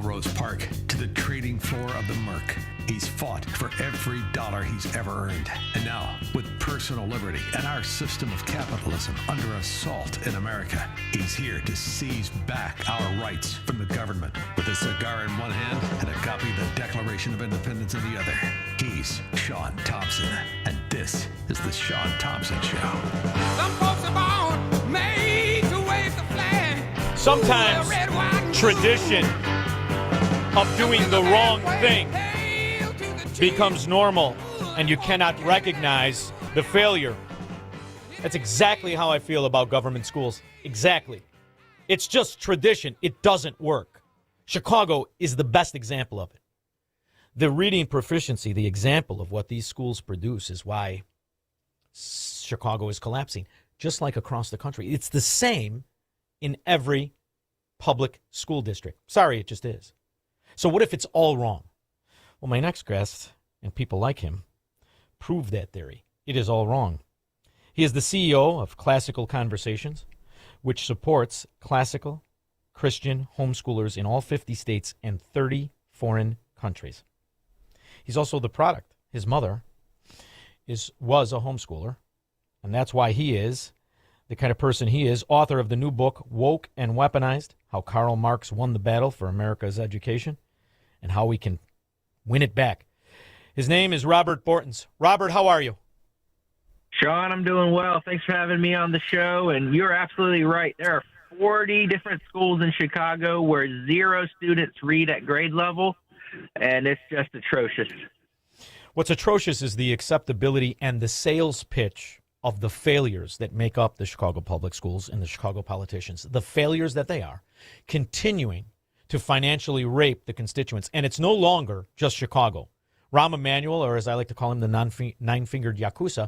Melrose Park to the trading floor of the Merc. He's fought for every dollar he's ever earned. And now, with personal liberty and our system of capitalism under assault in America, he's here to seize back our rights from the government with a cigar in one hand and a copy of the Declaration of Independence in the other. He's Sean Thompson, and this is the Sean Thompson Show. Some folks are born made to wave the flag. Sometimes tradition of doing the wrong thing becomes normal, and you cannot recognize the failure. That's exactly how I feel about government schools. Exactly. It's just tradition. It doesn't work. Chicago is the best example of it. The reading proficiency, the example of what these schools produce, is why Chicago is collapsing, just like across the country. It's the same in every public school district. Sorry, it just is. So what if it's all wrong? Well, my next guest, and people like him, prove that theory. It is all wrong. He is the CEO of Classical Conversations, which supports classical Christian homeschoolers in all 50 states and 30 countries. He's also the product. His mother was a homeschooler, and that's why he is the kind of person he is, author of the new book, Woke and Weaponized, How Karl Marx Won the Battle for America's Education, and how we can win it back. His name is Robert Bortins. Robert, how are you? Sean, I'm doing well. Thanks for having me on the show. And you're absolutely right. There are 40 different schools in Chicago where 0 students read at grade level, and it's just atrocious. What's atrocious is the acceptability and the sales pitch of the failures that make up the Chicago public schools and the Chicago politicians. The failures that they are, continuing to financially rape the constituents. And it's no longer just Chicago. Rahm Emanuel, or as I like to call him, the nine-fingered Yakuza,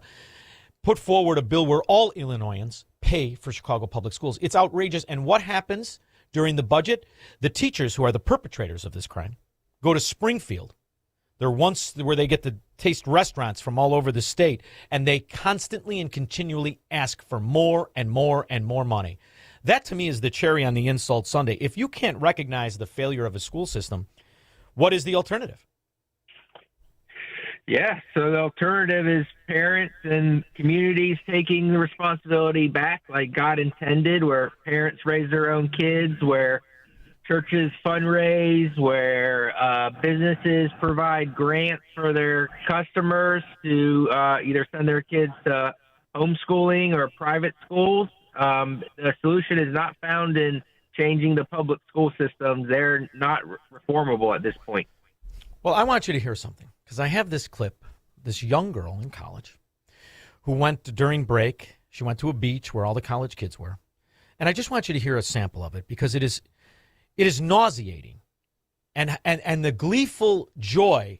put forward a bill where all Illinoisans pay for Chicago public schools. It's outrageous. And what happens during the budget? The teachers who are the perpetrators of this crime go to Springfield. They're once where they get to taste restaurants from all over the state, and they constantly and continually ask for more and more and more money. That, to me, is the cherry on the insult sundae. If you can't recognize the failure of a school system, what is the alternative? Yeah, so the alternative is parents and communities taking the responsibility back like God intended, where parents raise their own kids, where churches fundraise, where businesses provide grants for their customers to either send their kids to homeschooling or private schools. The solution is not found in changing the public school systems. They're not reformable at this point. Well, I want you to hear something, because I have this clip, this young girl in college who went during break. She went to a beach where all the college kids were. And I just want you to hear a sample of it, because it is nauseating. And the gleeful joy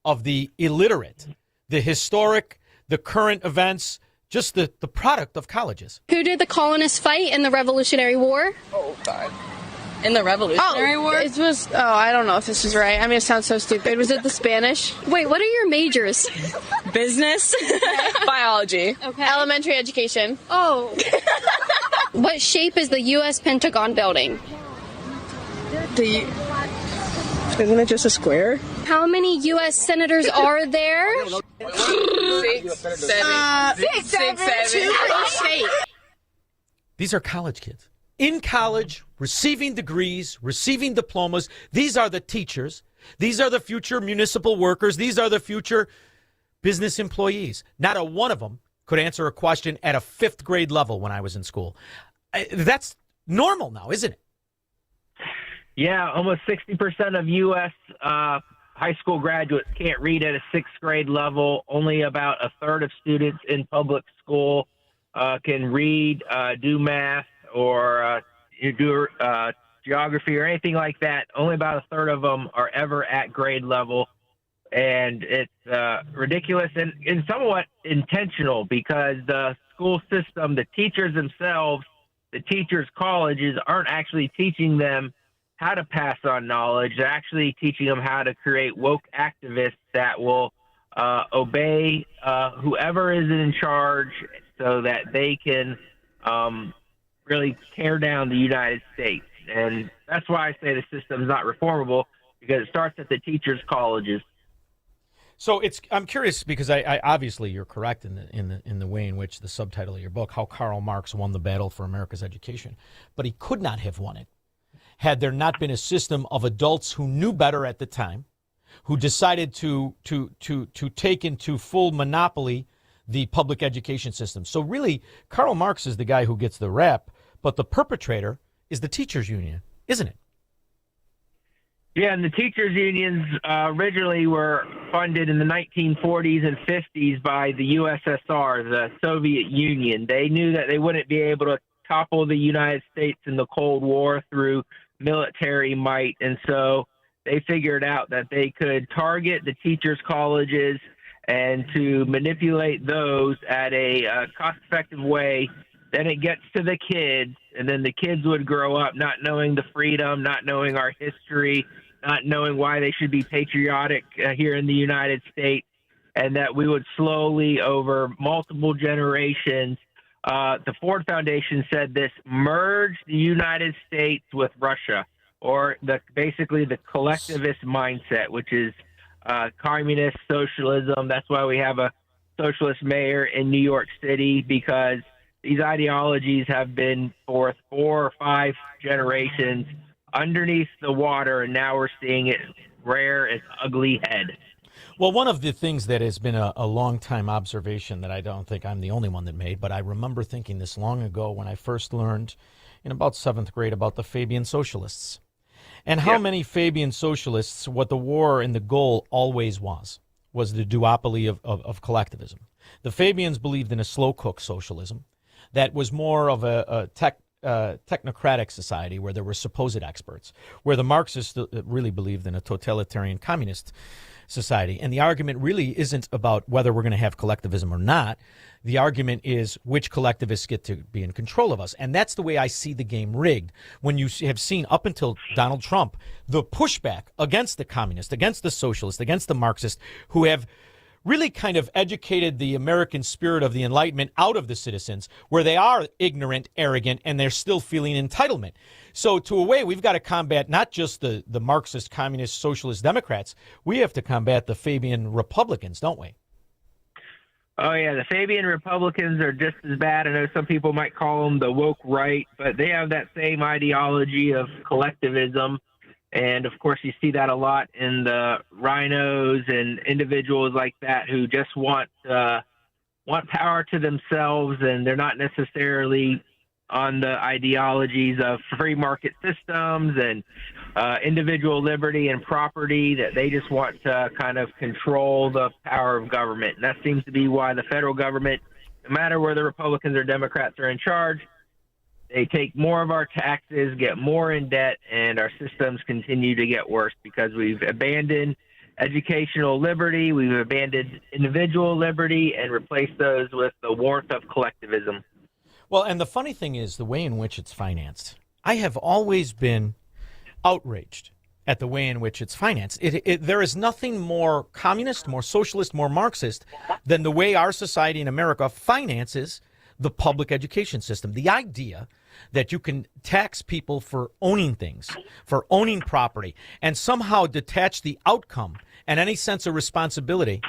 of the illiterate, the historic, the current events, just the product of colleges. Who did the colonists fight in the Revolutionary War? Oh, God. In the Revolutionary War? It was, I don't know if this is right. I mean, it sounds so stupid. Was it the Spanish? Wait, what are your majors? Business. Biology. Okay. Elementary education. Oh. What shape is the U.S. Pentagon building? Isn't it just a square? How many U.S. senators are there? 6, 7. These are college kids. In college, receiving degrees, receiving diplomas. These are the teachers. These are the future municipal workers. These are the future business employees. Not a one of them could answer a question at a 5th grade level when I was in school. That's normal now, isn't it? Yeah, almost 60% of U.S. High school graduates can't read at a 6th grade level. Only about a third of students in public school can read, do math, or do geography or anything like that. Only about a third of them are ever at grade level. And it's ridiculous and somewhat intentional, because the school system, the teachers themselves, the teachers' colleges aren't actually teaching them how to pass on knowledge. They're actually teaching them how to create woke activists that will obey whoever is in charge so that they can really tear down the United States. And that's why I say the system's not reformable, because it starts at the teachers' colleges. So I'm curious because I obviously you're correct in the way in which the subtitle of your book, how Karl Marx won the battle for America's education, but he could not have won it had there not been a system of adults who knew better at the time, who decided to take into full monopoly the public education system. So really, Karl Marx is the guy who gets the rap, but the perpetrator is the teachers' union, isn't it? Yeah, and the teachers' unions originally were funded in the 1940s and 50s by the USSR, the Soviet Union. They knew that they wouldn't be able to topple the United States in the Cold War through military might, and so they figured out that they could target the teachers' colleges and to manipulate those at a cost-effective way. Then it gets to the kids, and then the kids would grow up not knowing the freedom, not knowing our history, not knowing why they should be patriotic here in the United States, and that we would slowly, over multiple generations, the Ford Foundation said this, merge the United States with Russia, or basically the collectivist mindset, which is communist socialism. That's why we have a socialist mayor in New York City, because these ideologies have been for 4 or 5 generations underneath the water, and now we're seeing it rear its ugly head. Well, one of the things that has been a long-time observation that I don't think I'm the only one that made, but I remember thinking this long ago when I first learned in about 7th grade about the Fabian socialists. And how many Fabian socialists, what the war and the goal always was the duopoly of collectivism. The Fabians believed in a slow-cook socialism that was more of a technocratic society where there were supposed experts, where the Marxists really believed in a totalitarian communist society. And the argument really isn't about whether we're going to have collectivism or not. The argument is which collectivists get to be in control of us. And that's the way I see the game rigged. When you have seen up until Donald Trump, the pushback against the communists, against the socialists, against the Marxists, who have really kind of educated the American spirit of the Enlightenment out of the citizens, where they are ignorant, arrogant, and they're still feeling entitlement. So to a way, we've got to combat not just the Marxist, communist, socialist Democrats. We have to combat the Fabian Republicans, don't we? Oh, yeah, the Fabian Republicans are just as bad. I know some people might call them the woke right, but they have that same ideology of collectivism. And, of course, you see that a lot in the rhinos and individuals like that who just want power to themselves, and they're not necessarily on the ideologies of free market systems and individual liberty and property, that they just want to kind of control the power of government. And that seems to be why the federal government, no matter where the Republicans or Democrats are in charge, they take more of our taxes, get more in debt, and our systems continue to get worse because we've abandoned educational liberty, we've abandoned individual liberty, and replaced those with the warmth of collectivism. Well, and the funny thing is the way in which it's financed. I have always been outraged at the way in which it's financed. There is nothing more communist, more socialist, more Marxist than the way our society in America finances the public education system. The idea that you can tax people for owning things, for owning property, and somehow detach the outcome and any sense of responsibility.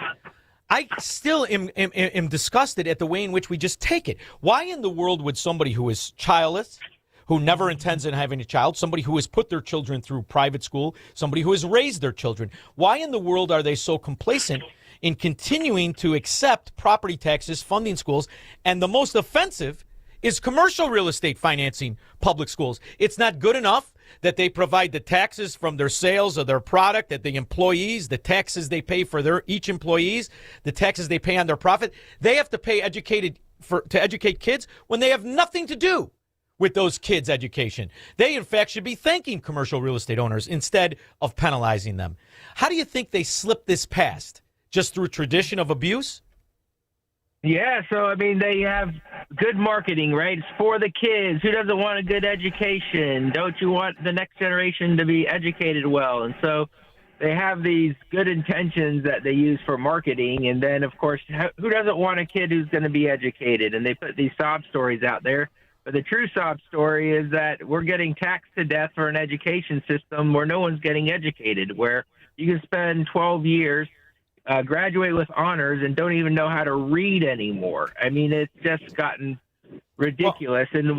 I still am disgusted at the way in which we just take it. Why in the world would somebody who is childless, who never intends on having a child, somebody who has put their children through private school, somebody who has raised their children, why in the world are they so complacent in continuing to accept property taxes, funding schools? And the most offensive is commercial real estate financing public schools. It's not good enough that they provide the taxes from their sales of their product, that the employees, the taxes they pay for each employees, the taxes they pay on their profit. They have to pay to educate kids when they have nothing to do with those kids' education. They, in fact, should be thanking commercial real estate owners instead of penalizing them. How do you think they slipped this past? Just through tradition of abuse? Yeah, so, I mean, they have good marketing, right? It's for the kids. Who doesn't want a good education? Don't you want the next generation to be educated well? And so they have these good intentions that they use for marketing. And then, of course, who doesn't want a kid who's going to be educated? And they put these sob stories out there. But the true sob story is that we're getting taxed to death for an education system where no one's getting educated, where you can spend 12 years, graduate with honors, and don't even know how to read anymore. I mean, it's just gotten ridiculous. And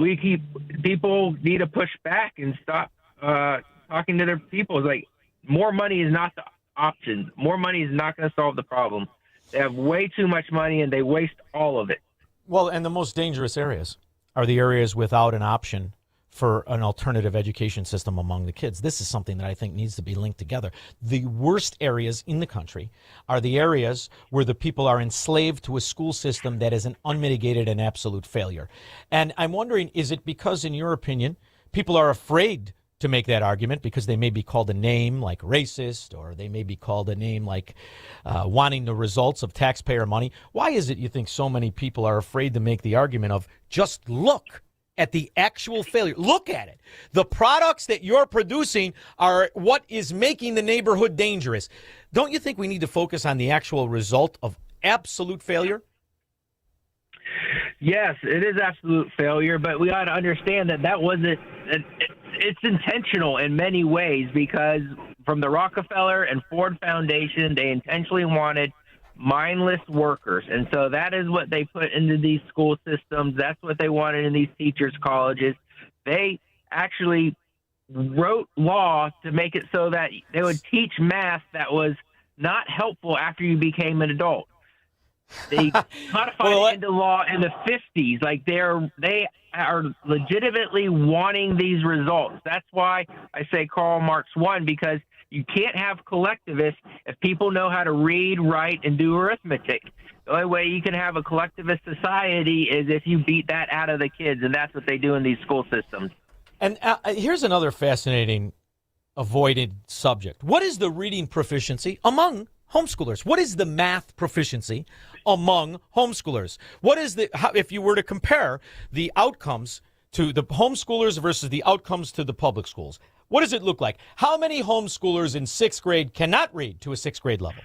people need to push back and stop talking to their people. It's like, more money is not the option. More money is not going to solve the problem. They have way too much money, and they waste all of it. Well, and the most dangerous areas are the areas without an option for an alternative education system among the kids. This is something that I think needs to be linked together. The worst areas in the country are the areas where the people are enslaved to a school system that is an unmitigated and absolute failure. And I'm wondering, is it because, in your opinion, people are afraid to make that argument because they may be called a name like racist, or they may be called a name like wanting the results of taxpayer money? Why is it you think so many people are afraid to make the argument of just look at the actual failure? Look at it. The products that you're producing are what is making the neighborhood dangerous. Don't you think we need to focus on the actual result of absolute failure? Yes, it is absolute failure, but we got to understand that wasn't. It's intentional in many ways, because from the Rockefeller and Ford Foundation, they intentionally wanted mindless workers. And so that is what they put into these school systems. That's what they wanted in these teachers' colleges. They actually wrote law to make it so that they would teach math that was not helpful after you became an adult. They codified it into law in the 50s. Like they are legitimately wanting these results. That's why I say Karl Marx won, because you can't have collectivists if people know how to read, write, and do arithmetic. The only way you can have a collectivist society is if you beat that out of the kids, and that's what they do in these school systems. And here's another fascinating avoided subject. What is the reading proficiency among homeschoolers? What is the math proficiency among homeschoolers? If you were to compare the outcomes to the homeschoolers versus the outcomes to the public schools, what does it look like? How many homeschoolers in sixth grade cannot read to a sixth grade level?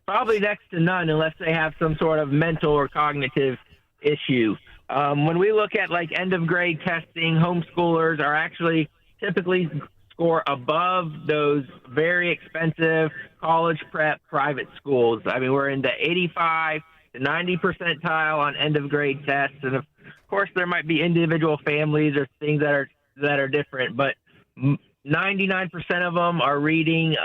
Probably next to none, unless they have some sort of mental or cognitive issue. When we look at like end of grade testing, homeschoolers are actually typically score above those very expensive college prep private schools. I mean, we're in the 85 to 90 percentile on end of grade tests. And of course, there might be individual families or things that are different, but 99% of them are reading,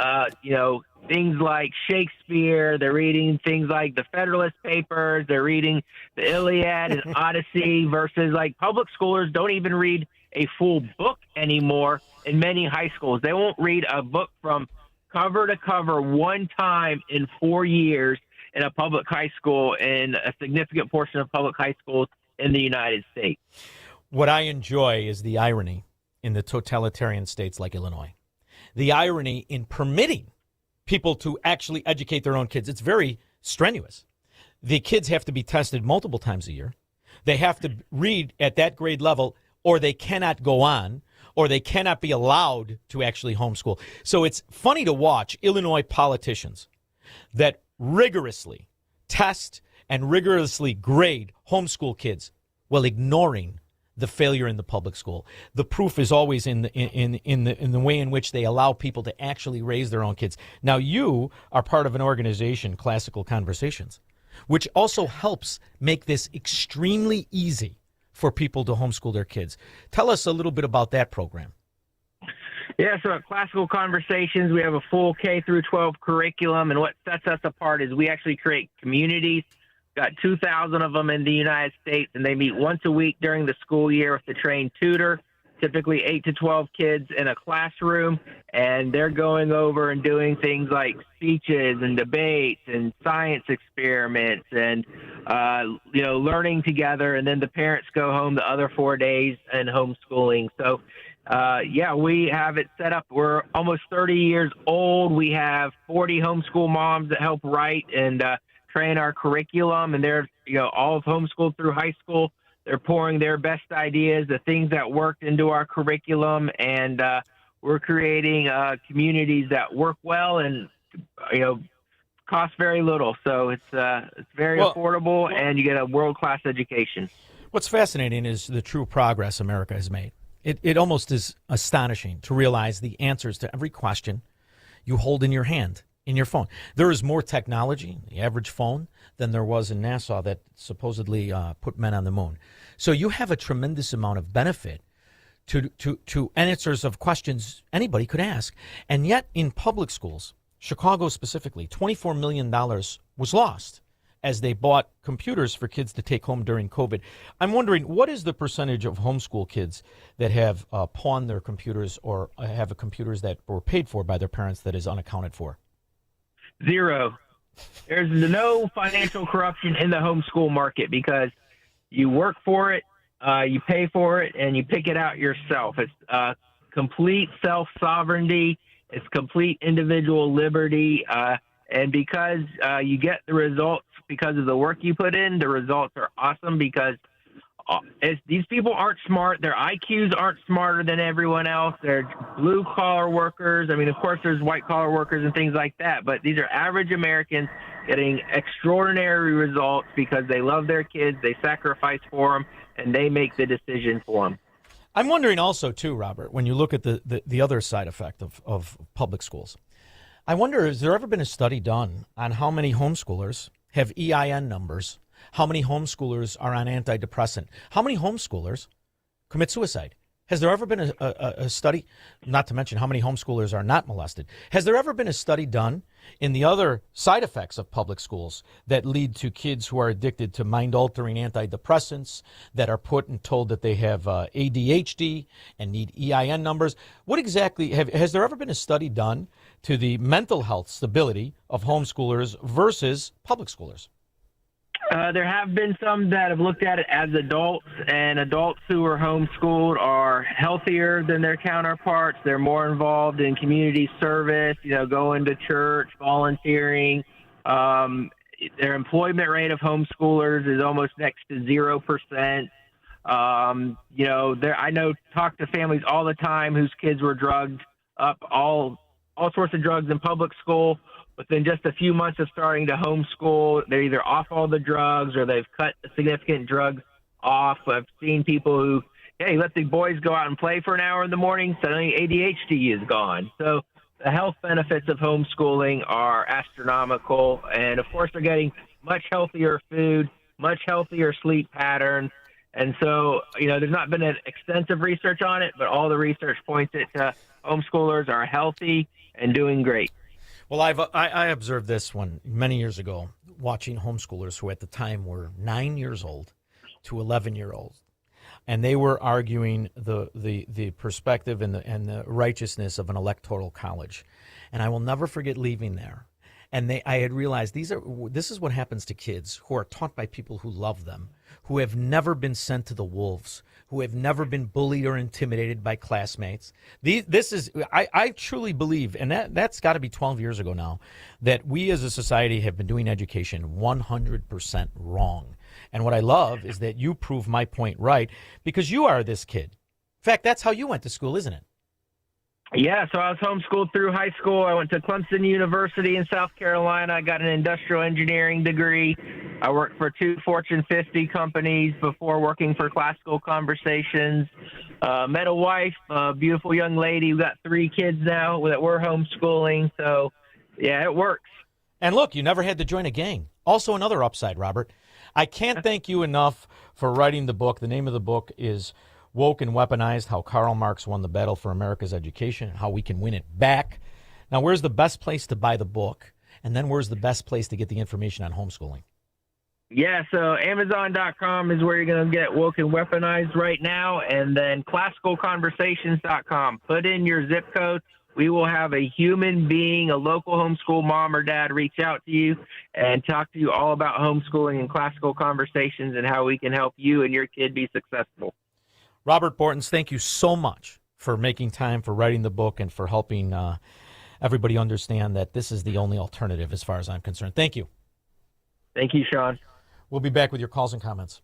things like Shakespeare. They're reading things like the Federalist Papers. They're reading the Iliad and Odyssey, versus like public schoolers don't even read a full book anymore in many high schools. They won't read a book from cover to cover one time in 4 years in a public high school, in a significant portion of public high schools in the United States. What I enjoy is the irony in the totalitarian states like Illinois, the irony in permitting people to actually educate their own kids. It's very strenuous. The kids have to be tested multiple times a year. They have to read at that grade level, or they cannot go on, or they cannot be allowed to actually homeschool. So it's funny to watch Illinois politicians that rigorously test and rigorously grade homeschool kids while ignoring the failure in the public school. The proof is always in the way in which they allow people to actually raise their own kids. Now, you are part of an organization, Classical Conversations, which also helps make this extremely easy for people to homeschool their kids. Tell us a little bit about that program. Yeah, so at Classical Conversations, we have a full K through 12 curriculum, and what sets us apart is we actually create communities. Got 2,000 of them in the United States, and they meet once a week during the school year with a trained tutor, typically 8 to 12 kids in a classroom, and they're going over and doing things like speeches and debates and science experiments and, learning together, and then the parents go home the other 4 days and homeschooling. So, we have it set up. We're almost 30 years old. We have 40 homeschool moms that help write and train our curriculum, and they're all homeschooled through high school. They're pouring their best ideas, the things that worked, into our curriculum, and we're creating communities that work well and cost very little. So it's very affordable, and you get a world-class education. What's fascinating is the true progress America has made. It almost is astonishing to realize the answers to every question you hold in your hand, in your phone. There is more technology, the average phone, than there was in NASA that supposedly put men on the moon. So you have a tremendous amount of benefit to answers of questions anybody could ask. And yet in public schools, Chicago specifically, $24 million was lost as they bought computers for kids to take home during COVID. I'm wondering, what is the percentage of homeschool kids that have pawned their computers or have computers that were paid for by their parents that is unaccounted for? Zero. There's no financial corruption in the homeschool market because you work for it, you pay for it, and you pick it out yourself. It's complete self-sovereignty. It's complete individual liberty. And because you get the results because of the work you put in, the results are awesome because these people aren't smart. Their IQs aren't smarter than everyone else. They're blue-collar workers. I mean, of course, there's white-collar workers and things like that, but these are average Americans getting extraordinary results because they love their kids, they sacrifice for them, and they make the decision for them. I'm wondering also, too, Robert, when you look at the other side effect of public schools, I wonder, has there ever been a study done on how many homeschoolers have EIN numbers, how many homeschoolers are on antidepressant, how many homeschoolers commit suicide? Has there ever been a study, not to mention how many homeschoolers are not molested? Has there ever been a study done in the other side effects of public schools that lead to kids who are addicted to mind-altering antidepressants, that are put and told that they have ADHD and need EIN numbers? What exactly, has there ever been a study done to the mental health stability of homeschoolers versus public schoolers? There have been some that have looked at it as adults, and adults who are homeschooled are healthier than their counterparts. They're more involved in community service, going to church, volunteering. Their employment rate of homeschoolers is almost next to 0%. I talk to families all the time whose kids were drugged up all sorts of drugs in public school. Within just a few months of starting to homeschool, they're either off all the drugs or they've cut significant drugs off. I've seen people who, let the boys go out and play for an hour in the morning, suddenly ADHD is gone. So the health benefits of homeschooling are astronomical. And, of course, they're getting much healthier food, much healthier sleep patterns. And so, there's not been an extensive research on it, but all the research points it to homeschoolers are healthy and doing great. Well, I observed this one many years ago, watching homeschoolers who at the time were 9 years old to 11-year-olds, and they were arguing the perspective and the righteousness of an electoral college. And I will never forget leaving there. And I had realized this is what happens to kids who are taught by people who love them, who have never been sent to the wolves, who have never been bullied or intimidated by classmates. I truly believe, and that's got to be 12 years ago now, that we as a society have been doing education 100% wrong. And what I love is that you prove my point right, because you are this kid. In fact, that's how you went to school, isn't it? Yeah, so I was homeschooled through high school. I went to Clemson University in South Carolina. I got an industrial engineering degree. I worked for 2 Fortune 50 companies before working for Classical Conversations. Met a wife, a beautiful young lady. We've got 3 kids now that we're homeschooling. So, yeah, it works. And look, you never had to join a gang. Also another upside, Robert. I can't thank you enough for writing the book. The name of the book is Woke and Weaponized, How Karl Marx Won the Battle for America's Education, how we can win it back. Now, where's the best place to buy the book? And then where's the best place to get the information on homeschooling? Yeah, so Amazon.com is where you're going to get Woke and Weaponized right now, and then ClassicalConversations.com. Put in your zip code. We will have a human being, a local homeschool mom or dad, reach out to you and talk to you all about homeschooling and classical conversations and how we can help you and your kid be successful. Robert Bortins, thank you so much for making time, for writing the book, and for helping everybody understand that this is the only alternative as far as I'm concerned. Thank you. Thank you, Sean. We'll be back with your calls and comments.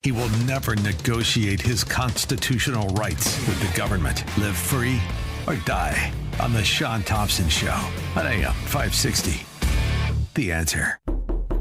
He will never negotiate his constitutional rights with the government. Live free or die on The Sean Thompson Show on AM 560. The Answer.